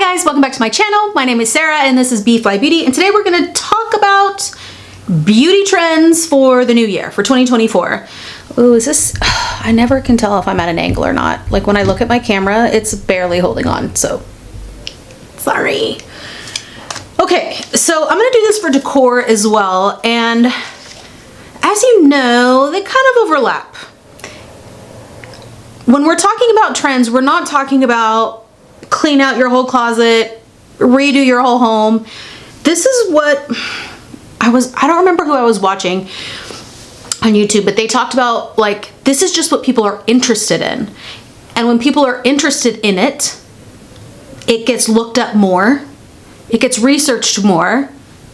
Hi guys, welcome back to my channel. My name is Sarah and this is B.fleye Beauty, and today we're going to talk about beauty trends for the new year, for 2024. Oh, is this, I never can tell if I'm at an angle or not. Like when I look at my camera, it's barely holding on, so sorry. Okay, so I'm going to do this for decor as well, and as you know, they kind of overlap. When we're talking about trends, we're not talking about clean out your whole closet, redo your whole home. This is what I don't remember who I was watching on YouTube, but they talked about, like, this is just what people are interested in. And when people are interested in it, it gets looked up more, it gets researched more, and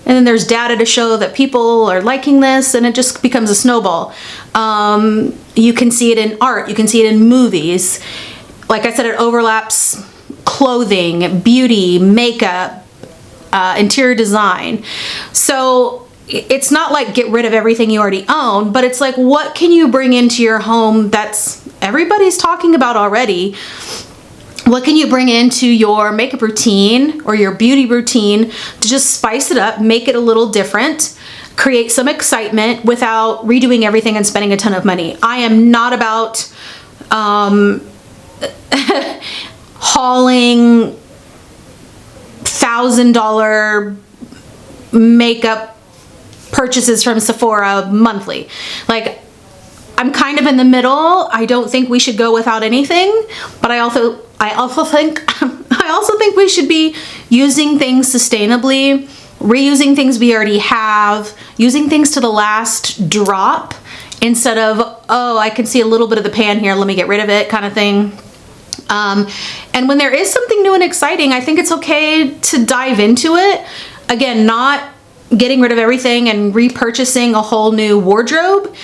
then there's data to show that people are liking this, and it just becomes a snowball. You can see it in art, you can see it in movies. Like I said, it overlaps clothing, beauty, makeup, interior design. So it's not like get rid of everything you already own, but it's like, what can you bring into your home that's everybody's talking about already? What can you bring into your makeup routine or your beauty routine to just spice it up, make it a little different, create some excitement without redoing everything and spending a ton of money? I am not about hauling $1,000 makeup purchases from Sephora monthly. Like, I'm kind of in the middle. I don't think we should go without anything, but I also think we should be using things sustainably, reusing things we already have, using things to the last drop instead of, oh, I can see a little bit of the pan here, let me get rid of it, kind of thing. And when there is something new and exciting, I think it's okay to dive into it. Again, not getting rid of everything and repurchasing a whole new wardrobe,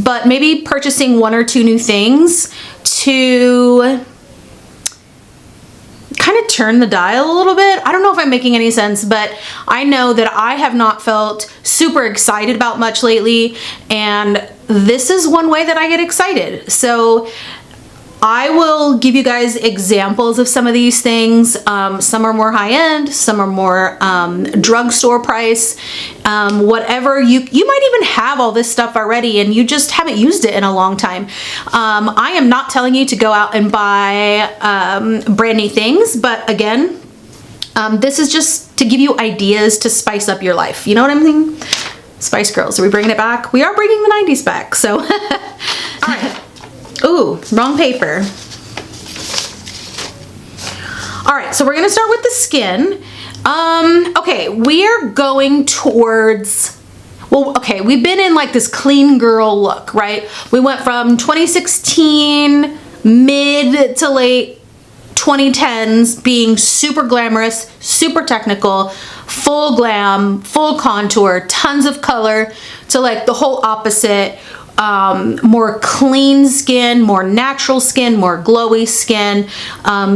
but maybe purchasing one or two new things to kind of turn the dial a little bit. I don't know if I'm making any sense, but I know that I have not felt super excited about much lately, and this is one way that I get excited. So I will give you guys examples of some of these things. Some are more high-end, some are more drugstore price, whatever. You might even have all this stuff already and you just haven't used it in a long time. I am not telling you to go out and buy brand new things, but again, this is just to give you ideas to spice up your life. You know what I mean? Spice Girls, are we bringing it back? We are bringing the 90s back, so. All right. Ooh, wrong paper. All right, so we're gonna start with the skin. Okay, we are going towards, well, okay, we've been in like this clean girl look, right? We went from 2016, mid to late 2010s being super glamorous, super technical, full glam, full contour, tons of color, to like the whole opposite. More clean skin, more natural skin, more glowy skin,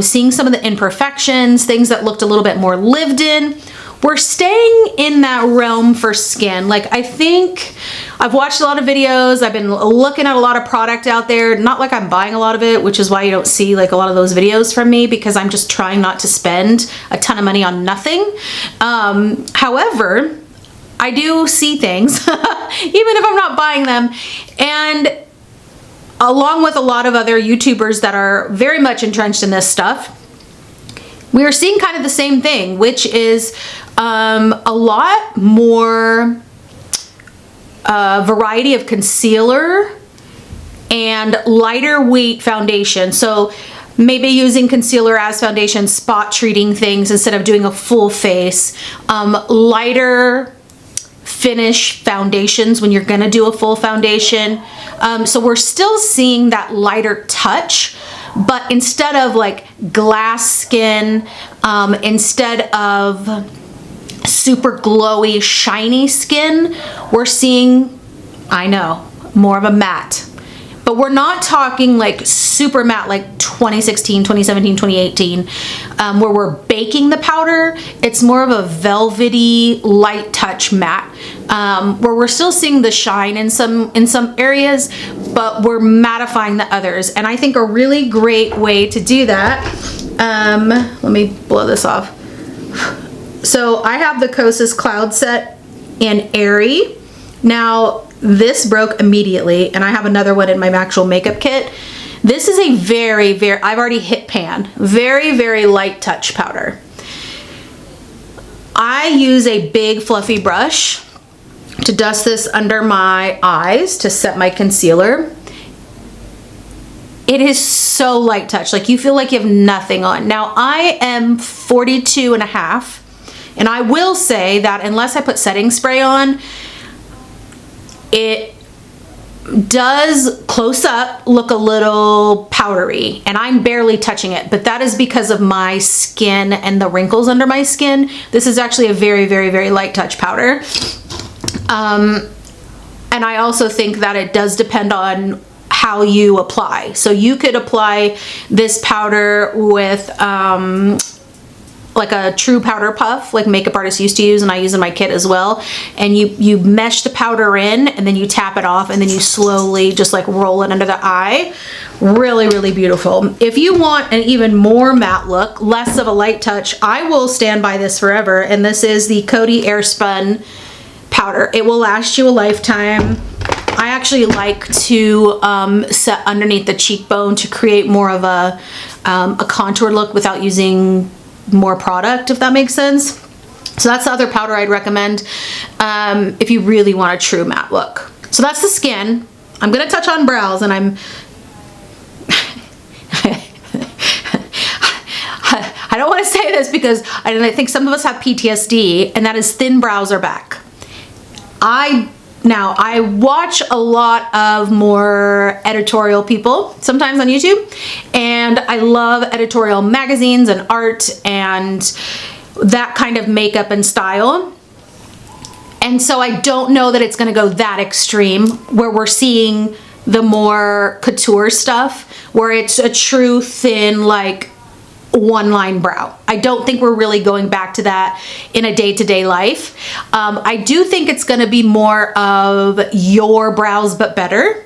seeing some of the imperfections, things that looked a little bit more lived in. We're staying in that realm for skin. Like, I think I've watched a lot of videos, I've been looking at a lot of product out there, not like I'm buying a lot of it, which is why you don't see like a lot of those videos from me, because I'm just trying not to spend a ton of money on nothing. However, I do see things, even if I'm not buying them. And along with a lot of other YouTubers that are very much entrenched in this stuff, we are seeing kind of the same thing, which is a lot more variety of concealer and lighter weight foundation. So maybe using concealer as foundation, spot treating things instead of doing a full face, lighter finish foundations when you're gonna do a full foundation. So we're still seeing that lighter touch, but instead of like glass skin, instead of super glowy, shiny skin, we're seeing, I know, more of a matte. But we're not talking like super matte like 2016, 2017, 2018, where we're baking the powder. It's more of a velvety, light touch matte, where we're still seeing the shine in some areas, but we're mattifying the others. And I think a really great way to do that, let me blow this off. So I have the Kosas Cloud Set in Airy. Now this broke immediately, and I have another one in my actual makeup kit. This is a very, I've already hit pan, very light touch powder. I use a big fluffy brush to dust this under my eyes to set my concealer. It is so light touch, like you feel like you have nothing on. Now I am 42 and a half, and I will say that unless I put setting spray on, it does close up look a little powdery, and I'm barely touching it, but that is because of my skin and the wrinkles under my skin. This is actually a very light touch powder. And I also think that it does depend on how you apply. So you could apply this powder with like a true powder puff, like makeup artists used to use, and I use in my kit as well. And you mesh the powder in, and then you tap it off, and then you slowly just like roll it under the eye. Really beautiful. If you want an even more matte look, less of a light touch, I will stand by this forever. And this is the Coty Airspun powder. It will last you a lifetime. I actually like to set underneath the cheekbone to create more of a contour look without using more product, if that makes sense. So that's the other powder I'd recommend if you really want a true matte look. So that's the skin. I'm gonna touch on brows, and I don't want to say this because I think some of us have PTSD, and that is thin brows are back. Now, I watch a lot of more editorial people, sometimes on YouTube, and I love editorial magazines and art and that kind of makeup and style. And so I don't know that it's gonna go that extreme where we're seeing the more couture stuff, where it's a true thin, like, one line brow. I don't think we're really going back to that in a day-to-day life. I do think it's going to be more of your brows but better,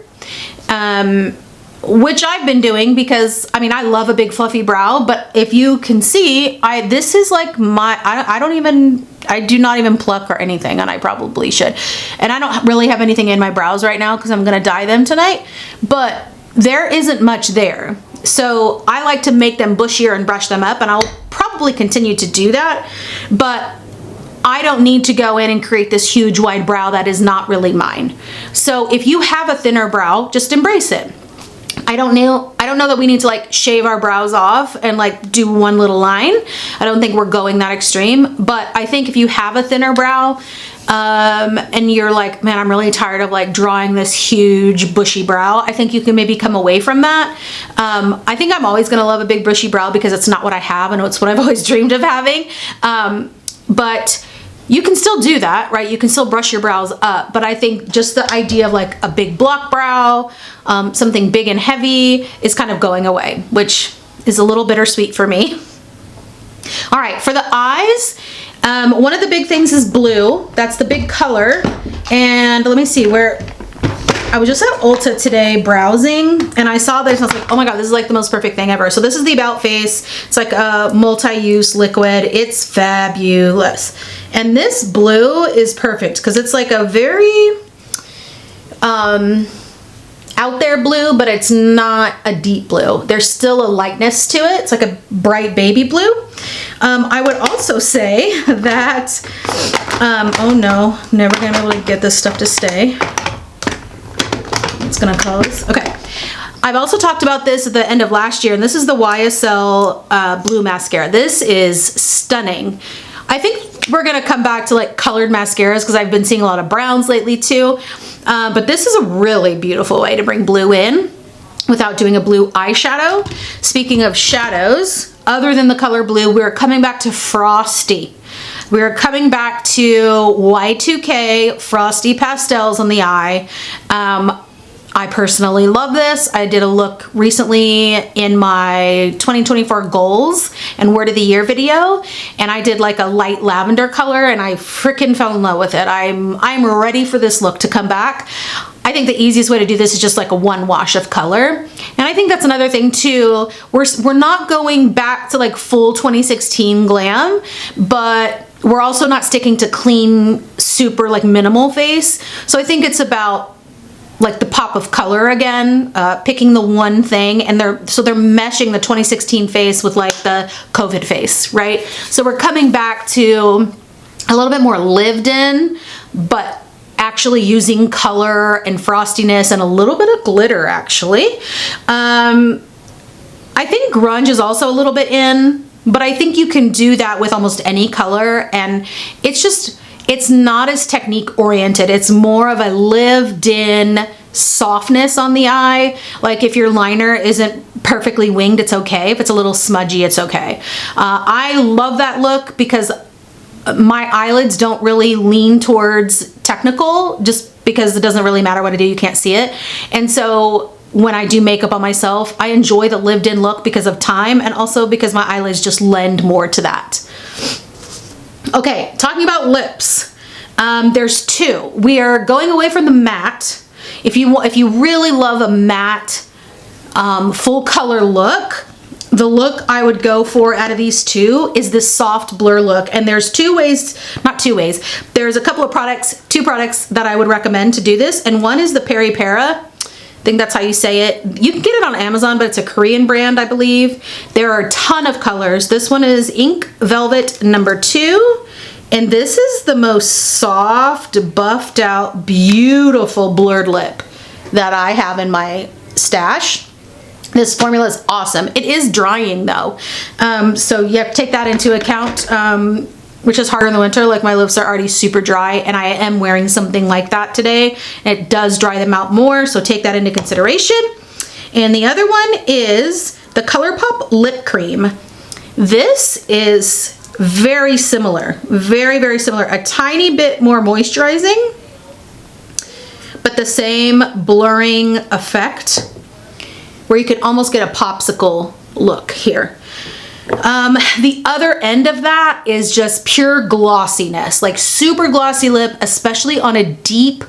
which I've been doing because I mean I love a big fluffy brow, but if you can see, this is like my I do not even pluck or anything, and I probably should. And I don't really have anything in my brows right now because I'm going to dye them tonight, but there isn't much there. So I like to make them bushier and brush them up, and I'll probably continue to do that, but I don't need to go in and create this huge wide brow that is not really mine. So if you have a thinner brow, just embrace it. I don't know that we need to like shave our brows off and like do one little line. I don't think we're going that extreme, but I think if you have a thinner brow, and you're like, man, I'm really tired of like drawing this huge bushy brow, I think you can maybe come away from that. I think I'm always gonna love a big bushy brow because it's not what I have, and it's what I've always dreamed of having. But you can still do that, right? You can still brush your brows up, but I think just the idea of like a big block brow, something big and heavy, is kind of going away, which is a little bittersweet for me. All right, for the eyes, one of the big things is blue. That's the big color. And let me see where, I was just at Ulta today browsing, and I saw this and I was like, oh my God, this is like the most perfect thing ever. So this is the About Face. It's like a multi-use liquid. It's fabulous. And this blue is perfect because it's like a very out there blue, but it's not a deep blue. There's still a lightness to it. It's like a bright baby blue. I would also say that, oh no, never gonna be able to get this stuff to stay. It's gonna close. Okay. I've also talked about this at the end of last year, and this is the YSL Blue Mascara. This is stunning. I think we're gonna come back to like colored mascaras because I've been seeing a lot of browns lately too. But this is a really beautiful way to bring blue in without doing a blue eyeshadow. Speaking of shadows, other than the color blue, we're coming back to Frosty. We're coming back to Y2K Frosty pastels on the eye. I personally love this. I did a look recently in my 2024 goals and word of the year video, and I did like a light lavender color, and I freaking fell in love with it. I'm ready for this look to come back. I think the easiest way to do this is just like a one wash of color. And I think that's another thing too. We're not going back to like full 2016 glam, but we're also not sticking to clean, super like minimal face. So I think it's about like the pop of color again, picking the one thing, and they're meshing the 2016 face with like the COVID face, right? So we're coming back to a little bit more lived in, but actually using color and frostiness and a little bit of glitter actually. I think grunge is also a little bit in, but I think you can do that with almost any color, and it's not as technique oriented. It's more of a lived in softness on the eye. Like if your liner isn't perfectly winged, it's okay. If it's a little smudgy, it's okay. I love that look because my eyelids don't really lean towards technical, just because it doesn't really matter what I do, you can't see it. And so when I do makeup on myself, I enjoy the lived in look because of time, and also because my eyelids just lend more to that. Okay, talking about lips, there's two. We are going away from the matte. If you really love a matte full color look, the look I would go for out of these two is this soft blur look. And there's two ways, there's a couple of two products that I would recommend to do this. And one is the Peri Para. I think that's how you say it. You can get it on Amazon, but it's a Korean brand, I believe. There are a ton of colors. This one is Ink Velvet number 2. And this is the most soft, buffed out, beautiful blurred lip that I have in my stash. This formula is awesome. It is drying though. So you have to take that into account, which is harder in the winter. Like my lips are already super dry, and I am wearing something like that today. It does dry them out more, so take that into consideration. And the other one is the ColourPop Lip Cream. This is very similar, very, very similar. A tiny bit more moisturizing, but the same blurring effect, where you could almost get a popsicle look here. The other end of that is just pure glossiness, like super glossy lip, especially on a deep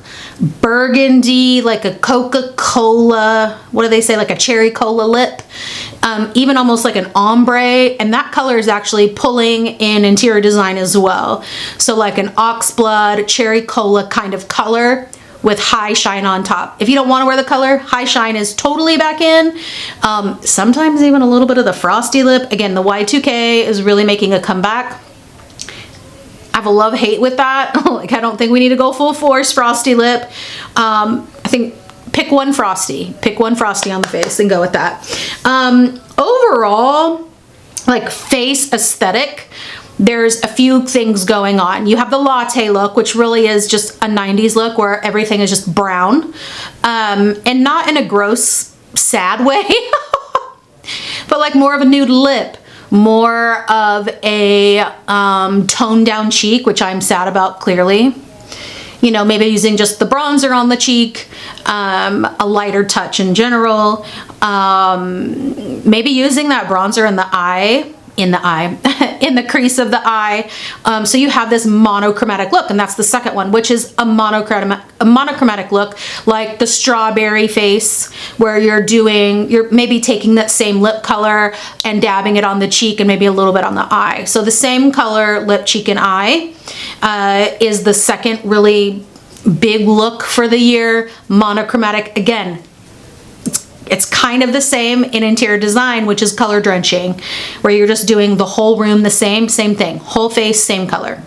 burgundy, like a Coca-Cola, what do they say, like a cherry cola lip, even almost like an ombre. And that color is actually pulling in interior design as well. So like an oxblood, cherry cola kind of color with high shine on top. If you don't want to wear the color, high shine is totally back in. Sometimes even a little bit of the frosty lip. Again, the Y2K is really making a comeback. I have a love-hate with that. Like, I don't think we need to go full force frosty lip. I think pick one frosty on the face and go with that. Overall, like face aesthetic, there's a few things going on. You have the latte look, which really is just a 90s look where everything is just brown, and not in a gross, sad way, but like more of a nude lip, more of a toned down cheek, which I'm sad about clearly. You know, maybe using just the bronzer on the cheek, a lighter touch in general, maybe using that bronzer in the eye, in the crease of the eye. So you have this monochromatic look, and that's the second one, which is a monochromatic look, like the strawberry face, where you're maybe taking that same lip color and dabbing it on the cheek and maybe a little bit on the eye. So the same color, lip, cheek, and eye, is the second really big look for the year. Monochromatic, again, it's kind of the same in interior design, which is color drenching, where you're just doing the whole room the same thing, whole face, same color.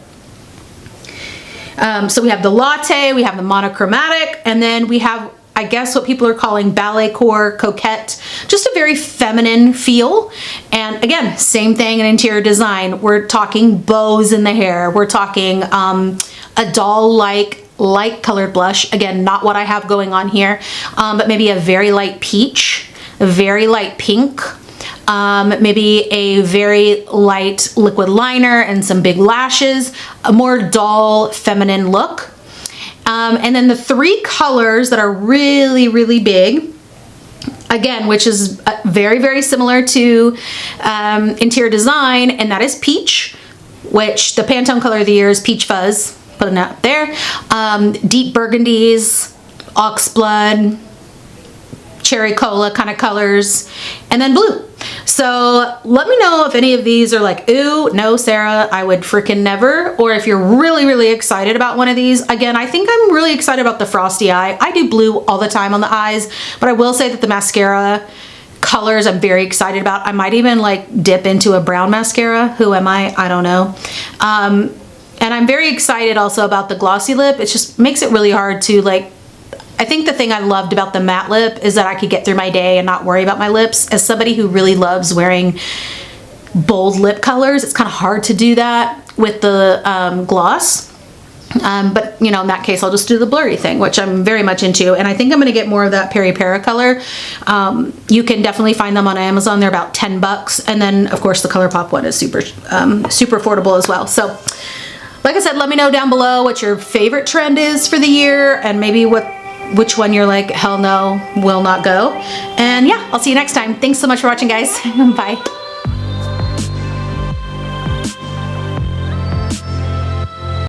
So we have the latte, we have the monochromatic, and then we have, I guess, what people are calling ballet core, coquette, just a very feminine feel. And again, same thing in interior design. We're talking bows in the hair. We're talking a doll-like light colored blush. Again, not what I have going on here, but maybe a very light peach, a very light pink, maybe a very light liquid liner and some big lashes, a more doll feminine look. And then the three colors that are really, really big, again, which is very, very similar to interior design, and that is peach, which the Pantone color of the year is Peach Fuzz. Putting it out there. Deep burgundies, oxblood, cherry cola kind of colors, and then blue. So let me know if any of these are like, ooh, no, Sarah, I would freaking never. Or if you're really, really excited about one of these. Again, I think I'm really excited about the frosty eye. I do blue all the time on the eyes, but I will say that the mascara colors I'm very excited about. I might even like dip into a brown mascara. Who am I? I don't know. And I'm very excited also about the glossy lip. It just makes it really hard to like, I think the thing I loved about the matte lip is that I could get through my day and not worry about my lips. As somebody who really loves wearing bold lip colors, it's kind of hard to do that with the gloss. But you know, in that case, I'll just do the blurry thing, which I'm very much into. And I think I'm gonna get more of that Peri Para color. You can definitely find them on Amazon. They're about 10 bucks. And then of course the ColourPop one is super affordable as well. So like I said, let me know down below what your favorite trend is for the year and maybe which one you're like, hell no, will not go. And yeah, I'll see you next time. Thanks so much for watching, guys. Bye.